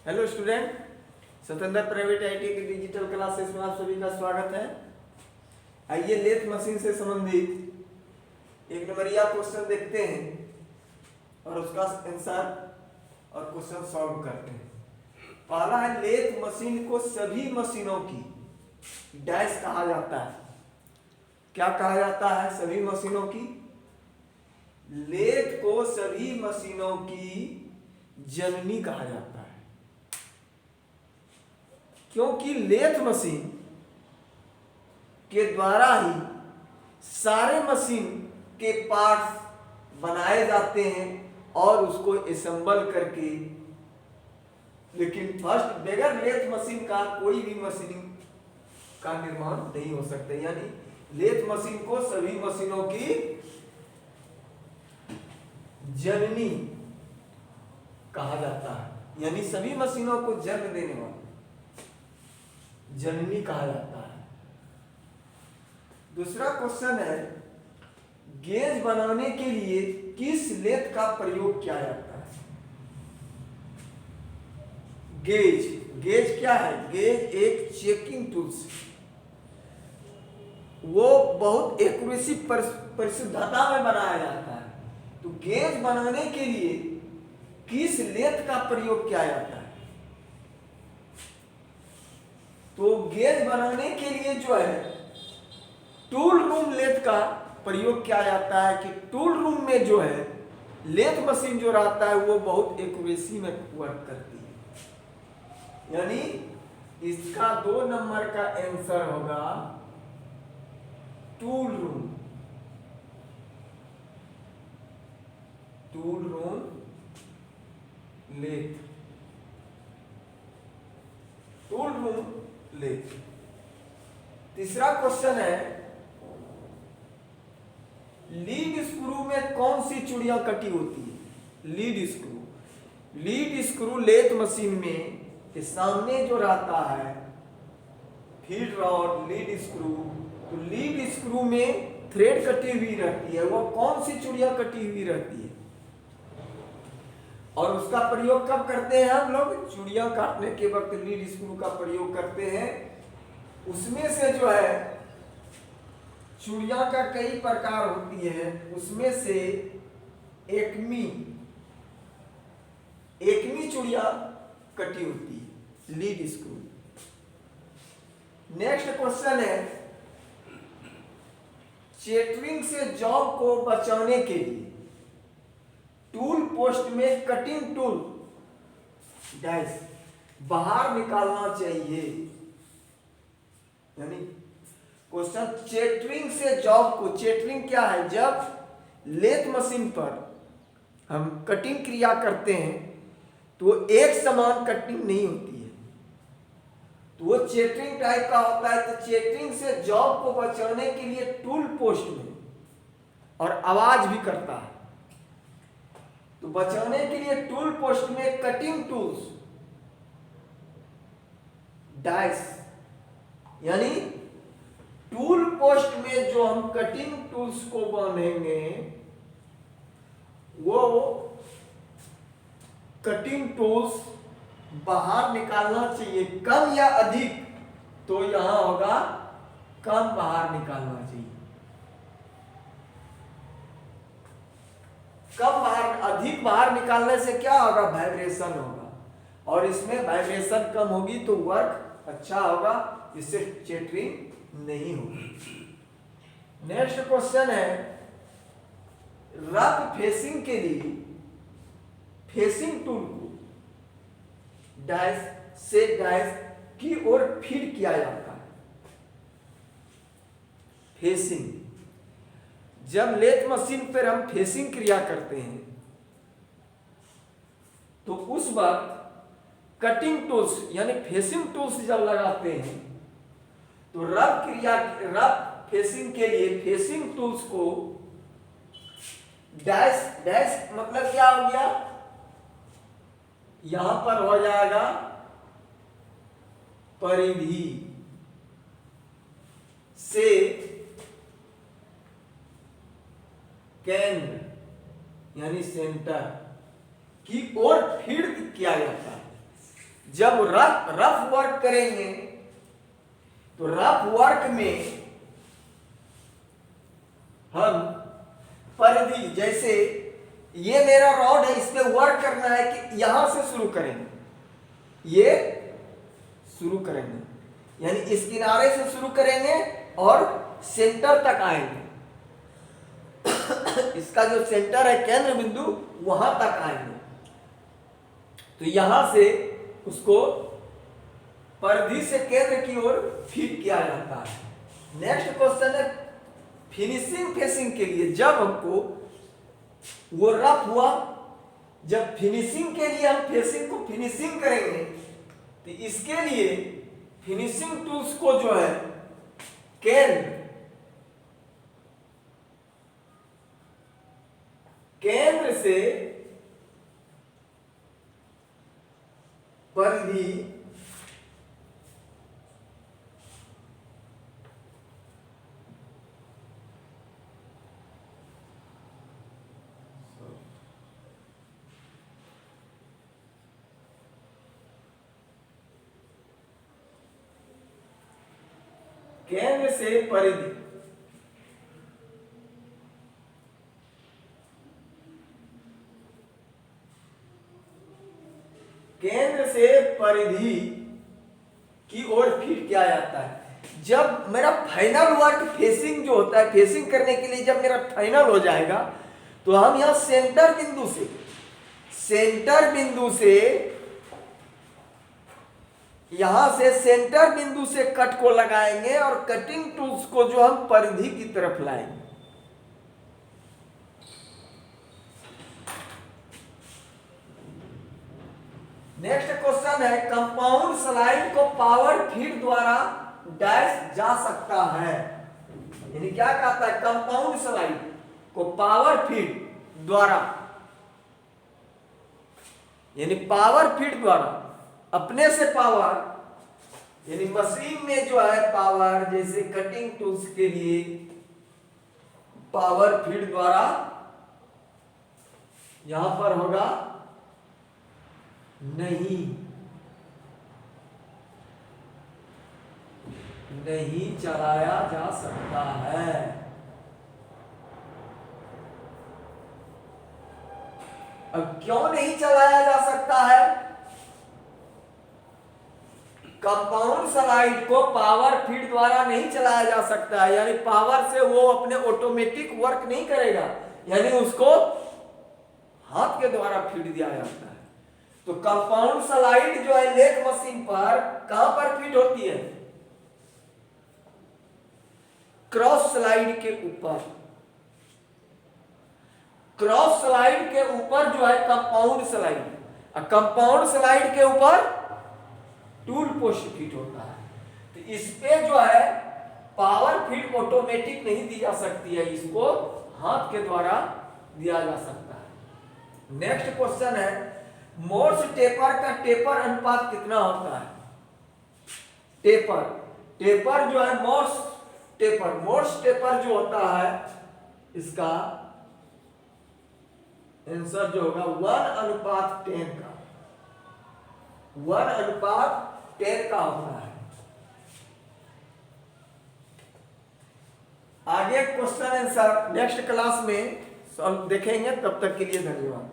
Hello student, स्वतंत्र private IT के digital classes में आप सभी का स्वागत है। आइए लेथ मशीन से संबंधित एक नंबरिया क्वेश्चन देखते हैं और उसका आंसर और क्वेश्चन सॉल्व करते हैं। पहला है, लेथ मशीन को सभी मशीनों की डैश कहा जाता है। क्या कहा जाता है? सभी मशीनों की। लेथ को सभी मशीनों की जननी कहा जाता है, क्योंकि लेथ मशीन के द्वारा ही सारे मशीन के पार्ट्स बनाए जाते हैं और उसको असेंबल करके, लेकिन फर्स्ट बगैर लेथ मशीन का कोई भी मशीनिंग का निर्माण नहीं हो सकता। यानी लेथ मशीन को सभी मशीनों की जननी कहा जाता है, यानी सभी मशीनों को जन्म देने वाला जननी कहा जाता है। दूसरा क्वेश्चन है, गेज बनाने के लिए किस लेथ का प्रयोग किया जाता है? गेज गेज क्या है? गेज एक चेकिंग टूल्स, वो बहुत एक्यूरेसी परिशुद्धता में बनाया जाता है। तो गेज बनाने के लिए किस लेथ का प्रयोग किया जाता है? तो गेज बनाने के लिए जो है टूल रूम लेथ का प्रयोग किया जाता है कि टूल रूम में जो है लेथ मशीन जो रहता है वो बहुत एक्यूरेसी में वर्क करती है। यानी इसका 2 नंबर का आंसर होगा tool room. Tool room lathe, tool room lathe. तीसरा क्वेश्चन है, लीड स्क्रू में कौन सी चूड़ियां कटी होती है? लीड स्क्रू लेथ मशीन में के सामने जो रहता है फीड रॉड लीड स्क्रू, तो लीड स्क्रू में थ्रेड कटी हुई रहती है। वो कौन सी चूड़ियां कटी हुई रहती है और उसका प्रयोग कब करते हैं हम लोग? चूड़ियां काटने के वक्त लीड स्क्रू का प्रयोग करते हैं। उसमें से जो है चूड़ियां का कई प्रकार होती है, उसमें से एकमी चूड़ियां कटी होती है लीड स्क्रू। नेक्स्ट क्वेश्चन है, चेटरिंग से जॉब को बचाने के लिए टूल पोस्ट में कटिंग टूल डैश बाहर निकालना चाहिए। यानी क्वेश्चन, चेटरिंग से जॉब को, चेटरिंग क्या है? जब लेथ मशीन पर हम कटिंग क्रिया करते हैं तो एक समान कटिंग नहीं होती है, तो वो चेटरिंग टाइप का होता है। तो चेटरिंग से जॉब को बचाने के लिए टूल पोस्ट में, और आवाज भी करता है, तो बचाने के लिए टूल पोस्ट में कटिंग टूल्स डाइस, यानी टूल पोस्ट में जो हम कटिंग टूल्स को बांधेंगे वो कटिंग टूल्स बाहर निकालना चाहिए। कम या अधिक, तो यहां होगा कम बाहर निकालना चाहिए। कम बाहर, अधिक बाहर निकालने से क्या होगा? वाइब्रेशन होगा, और इसमें वाइब्रेशन कम होगी तो वर्क अच्छा होगा, इससे चेटरिंग नहीं होगी। नेक्स्ट क्वेश्चन है, रफ फेसिंग के लिए फेसिंग टूल को डैश से डैश की ओर फीड किया जाता है। फेसिंग, जब लेथ मशीन पर हम फेसिंग क्रिया करते हैं तो उस वक्त कटिंग टूल्स यानी फेसिंग टूल्स जब लगाते हैं तो रफ फेसिंग के लिए फेसिंग टूल्स को डैश डैश मतलब क्या हो गया? यहां पर हो जाएगा परिधि से केंद्र यानी सेंटर की ओर फीड किया जाता है। जब रफ वर्क करेंगे तो रफ वर्क में हम परिधि, जैसे ये मेरा रॉड है, इस पे वर्क करना है कि यहां से शुरू करेंगे, ये शुरू करेंगे, यानी इस किनारे से शुरू करेंगे और सेंटर तक आएंगे। इसका जो सेंटर है, केंद्र बिंदु, वहां तक आएंगे। तो यहां से उसको परिधि से केंद्र की ओर फीड किया जाता है। नेक्स्ट क्वेश्चन है फिनिशिंग फेसिंग के लिए, जब हमको वो रफ हुआ, जब फिनिशिंग के लिए हम फेसिंग को फिनिशिंग करेंगे तो इसके लिए फिनिशिंग टूल्स को जो है केंद्र से परिधि केंद्र से परिधि की ओर फीड किया जाता है। जब मेरा फाइनल वर्क फेसिंग जो होता है, फेसिंग करने के लिए जब मेरा फाइनल हो जाएगा तो हम यहां सेंटर बिंदु से कट को लगाएंगे और कटिंग टूल्स को जो हम परिधि की तरफ लाएंगे। नेक्स्ट क्वेश्चन है कंपाउंड स्लाइड को पावर फीड द्वारा डैश जा सकता है। यानी क्या कहता है, कंपाउंड स्लाइड को पावर फीड द्वारा, यानी पावर फीड द्वारा, अपने से पावर, यानी मशीन में जो है पावर, जैसे कटिंग टूल्स के लिए पावर फीड द्वारा यहां पर होगा नहीं चलाया जा सकता है। अब क्यों नहीं चलाया जा सकता है? कंपाउंड स्लाइड को पावर फीड द्वारा नहीं चलाया जा सकता है, यानी पावर से वो अपने ऑटोमेटिक वर्क नहीं करेगा, यानी उसको हाथ के द्वारा फीड दिया जाता है। तो कंपाउंड स्लाइड जो है लेथ मशीन पर कहां पर फीड होती है? क्रॉस स्लाइड के ऊपर। क्रॉस स्लाइड के ऊपर जो है कंपाउंड स्लाइड, और कंपाउंड स्लाइड के ऊपर टूल पोस्ट फिट होता है। तो इस पे जो है पावर फीड ऑटोमेटिक नहीं दी जा सकती है, इसको हाथ के द्वारा दिया जा सकता है। नेक्स्ट क्वेश्चन है मोर्स टेपर का टेपर अनुपात कितना होता है? टेपर जो है मोर्स टेपर जो होता है, इसका आंसर जो होगा 1:10 का, 1:10 का होता है। आगे क्वेश्चन आंसर नेक्स्ट क्लास में सब देखेंगे, तब तक के लिए धन्यवाद।